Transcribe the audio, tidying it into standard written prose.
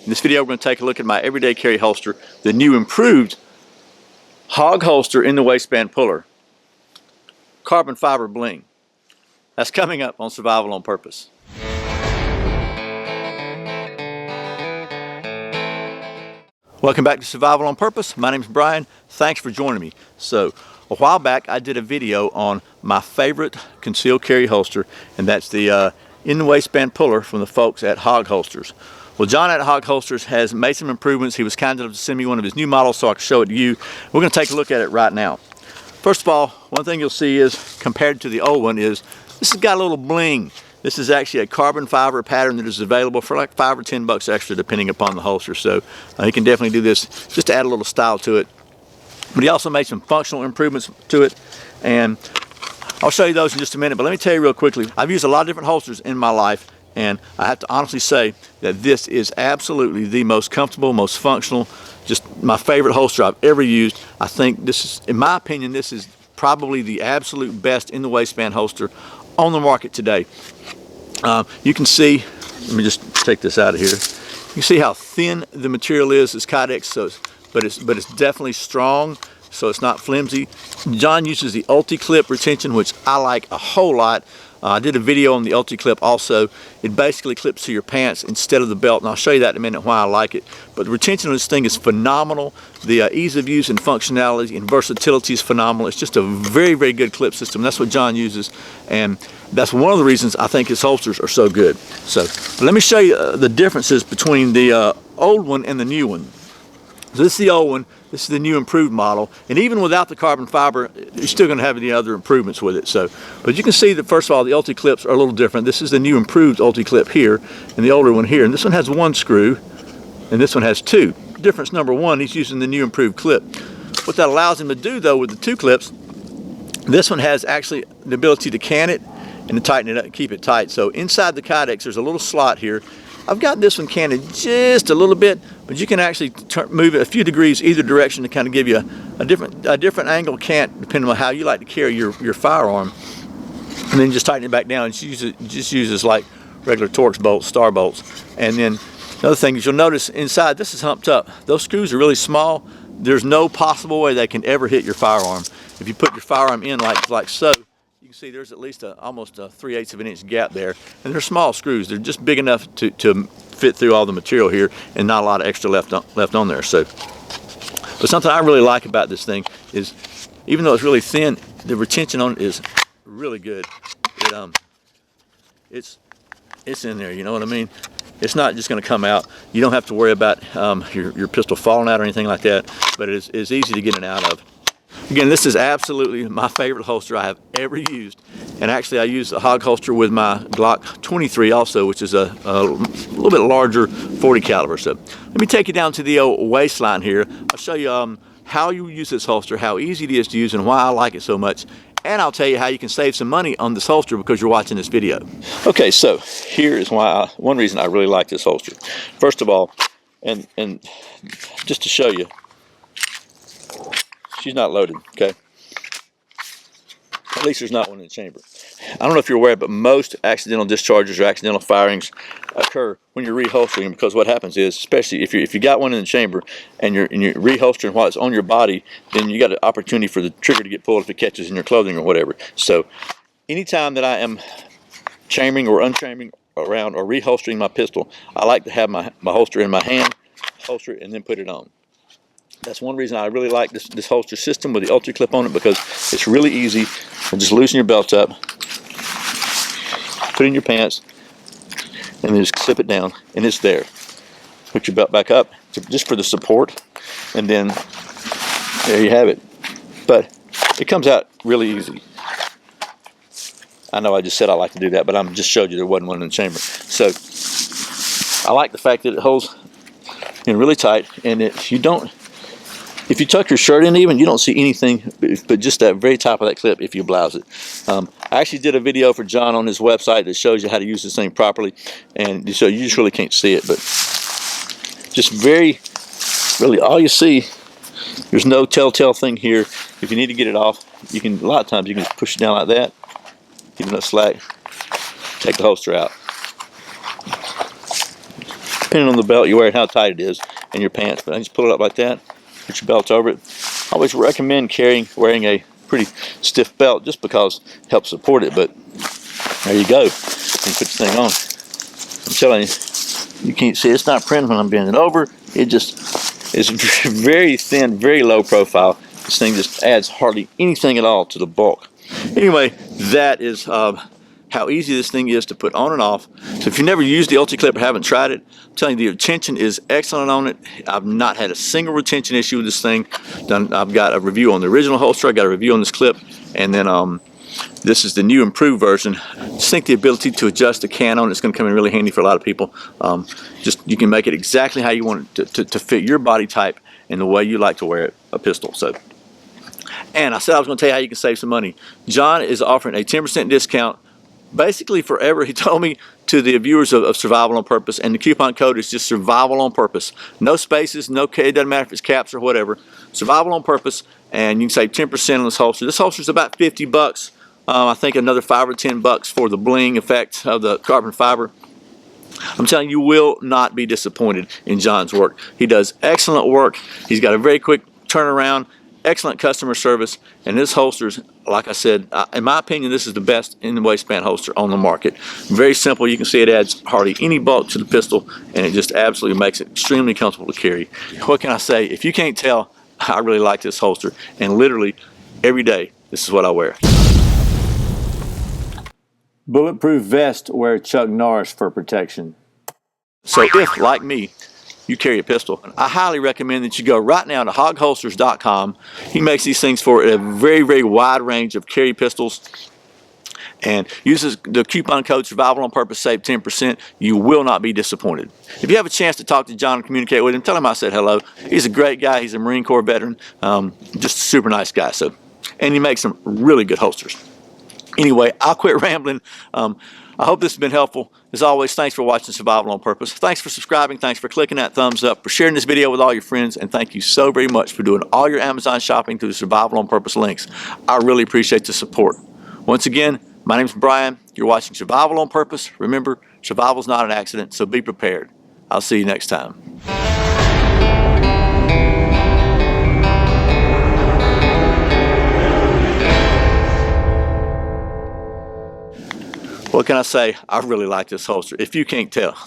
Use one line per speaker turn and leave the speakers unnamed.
In this video, we're going to take a look at my everyday carry holster, the new improved Hawg holster in the waistband puller, carbon fiber bling. That's coming up on Survival on Purpose. Welcome back to Survival on Purpose. My name is Brian. Thanks for joining me. So, a while back, I did a video on my favorite concealed carry holster, and that's the in the waistband puller from the folks at Hawg Holsters. Well, John at Hawg Holsters has made some improvements. He was kind enough to send me one of his new models so I can show it to you. We're going to take a look at it right now. First of all, one thing you'll see is, compared to the old one, is this has got a little bling. This is actually a carbon fiber pattern that is available for like $5 or $10 extra depending upon the holster. So you can definitely do this just to add a little style to it. But he also made some functional improvements to it, and I'll show you those in just a minute. But let me tell you real quickly, I've used a lot of different holsters in my life, and I have to honestly say that this is absolutely the most comfortable, most functional, just my favorite holster I've ever used. I think this is, in my opinion, this is probably the absolute best in the waistband holster on the market today. You can see, let me just take this out of here. You can see how thin the material is. It's kydex, so but it's definitely strong, so it's not flimsy. John uses the Ulticlip retention, which I like a whole lot. I did a video on the Ulticlip also. It basically clips to your pants instead of the belt, and I'll show you that in a minute why I like it. But the retention on this thing is phenomenal. The ease of use and functionality and versatility is phenomenal. It's just a very, very good clip system. That's what John uses, and that's one of the reasons I think his holsters are so good. So let me show you the differences between the old one and the new one. So this is the old one, this is the new improved model, and even without the carbon fiber, you're still going to have any other improvements with it. So, but you can see that first of all, the Ulticlips are a little different. This is the new improved Ulticlip here, and the older one here. And this one has one screw, and this one has two. Difference number one, he's using the new improved clip. What that allows him to do though with the two clips, this one has actually the ability to can it and to tighten it up and keep it tight. So inside the kydex, there's a little slot here. I've got this one canted just a little bit, but you can actually move it a few degrees either direction to kind of give you a different angle cant depending on how you like to carry your firearm. And then just tighten it back down. It just uses like regular Torx bolts, star bolts. And then the other thing is you'll notice inside this is humped up. Those screws are really small. There's no possible way they can ever hit your firearm. If you put your firearm in like so, you can see there's at least almost a 3/8 of an inch gap there, and they're small screws. They're just big enough to fit through all the material here, and not a lot of extra left on there. So, but something I really like about this thing is, even though it's really thin, the retention on it is really good. It's in there. You know what I mean? It's not just going to come out. You don't have to worry about your pistol falling out or anything like that. But it's easy to get it out of. Again, this is absolutely my favorite holster I have ever used, and actually I use the Hawg holster with my Glock 23 also, which is a little bit larger 40 caliber. So let me take you down to the old waistline here. I'll show you how you use this holster, how easy it is to use, and why I like it so much, and I'll tell you how you can save some money on this holster because you're watching this video. Okay, so here is one reason I really like this holster. First of all, and just to show you, she's not loaded, okay? At least there's not one in the chamber. I don't know if you're aware, but most accidental discharges or accidental firings occur when you're reholstering, because what happens is, especially if you got one in the chamber and you're reholstering while it's on your body, then you got an opportunity for the trigger to get pulled if it catches in your clothing or whatever. So anytime that I am chambering or unchambering around or reholstering my pistol, I like to have my holster in my hand, holster it, and then put it on. That's one reason I really like this holster system with the Ulticlip on it, because it's really easy. Just loosen your belt up, put it in your pants, and then just clip it down, and it's there. Put your belt back up just for the support, and then there you have it. But it comes out really easy. I know I just said I like to do that, but I'm just showed you there wasn't one in the chamber. So I like the fact that it holds in really tight, and if you tuck your shirt in even, you don't see anything but just that very top of that clip if you blouse it. I actually did a video for John on his website that shows you how to use this thing properly, and so you just really can't see it, but just really all you see, there's no telltale thing here. If you need to get it off, you can, a lot of times you can just push it down like that, give it a slack, take the holster out. depending on the belt you wear and how tight it is in your pants. But I just pull it up like that, put your belt over it. I always recommend wearing a pretty stiff belt just because it helps support it. But there you go. You put this thing on. I'm telling you, you can't see it's not printing when I'm bending over. It just is very thin, very low profile. This thing just adds hardly anything at all to the bulk. Anyway, that is how easy this thing is to put on and off. So if you've never used the Ulticlip or haven't tried it, I'm telling you, the retention is excellent on it. I've not had a single retention issue with this thing. I've got a review on the original holster, I got a review on this clip, and then this is the new improved version. Just think the ability to adjust the can on it's going to come in really handy for a lot of people. Just you can make it exactly how you want it to fit your body type and the way you like to wear it, a pistol. So, and I said I was going to tell you how you can save some money. John is offering a 10% discount basically forever, he told me, to the viewers of Survival on Purpose, and the coupon code is just Survival on Purpose. No spaces, no, it doesn't matter if it's caps or whatever. Survival on Purpose, and you can save 10% on this holster. This holster is about 50 bucks. I think another 5 or 10 bucks for the bling effect of the carbon fiber. I'm telling you, you will not be disappointed in John's work. He does excellent work. He's got a very quick turnaround, excellent customer service, and this holster's, like I said, in my opinion, this is the best in the waistband holster on the market. Very simple. You can see it adds hardly any bulk to the pistol, and it just absolutely makes it extremely comfortable to carry. What can I say? If you can't tell, I really like this holster, and literally every day, this is what I wear. Bulletproof vest, wear Chuck Norris for protection. So if, like me, you carry a pistol, I highly recommend that you go right now to hawgholsters.com. He makes these things for a very, very wide range of carry pistols, and uses the coupon code Survival on Purpose, save 10%. You will not be disappointed. If you have a chance to talk to John and communicate with him, tell him I said hello. He's a great guy. He's a Marine Corps veteran, just a super nice guy. So, and he makes some really good holsters. Anyway, I'll quit rambling. I hope this has been helpful. As always, thanks for watching Survival on Purpose. Thanks for subscribing. Thanks for clicking that thumbs up, for sharing this video with all your friends, and thank you so very much for doing all your Amazon shopping through the Survival on Purpose links. I really appreciate the support. Once again, my name's Brian. You're watching Survival on Purpose. Remember, survival's not an accident, so be prepared. I'll see you next time. What can I say? I really like this holster, if you can't tell.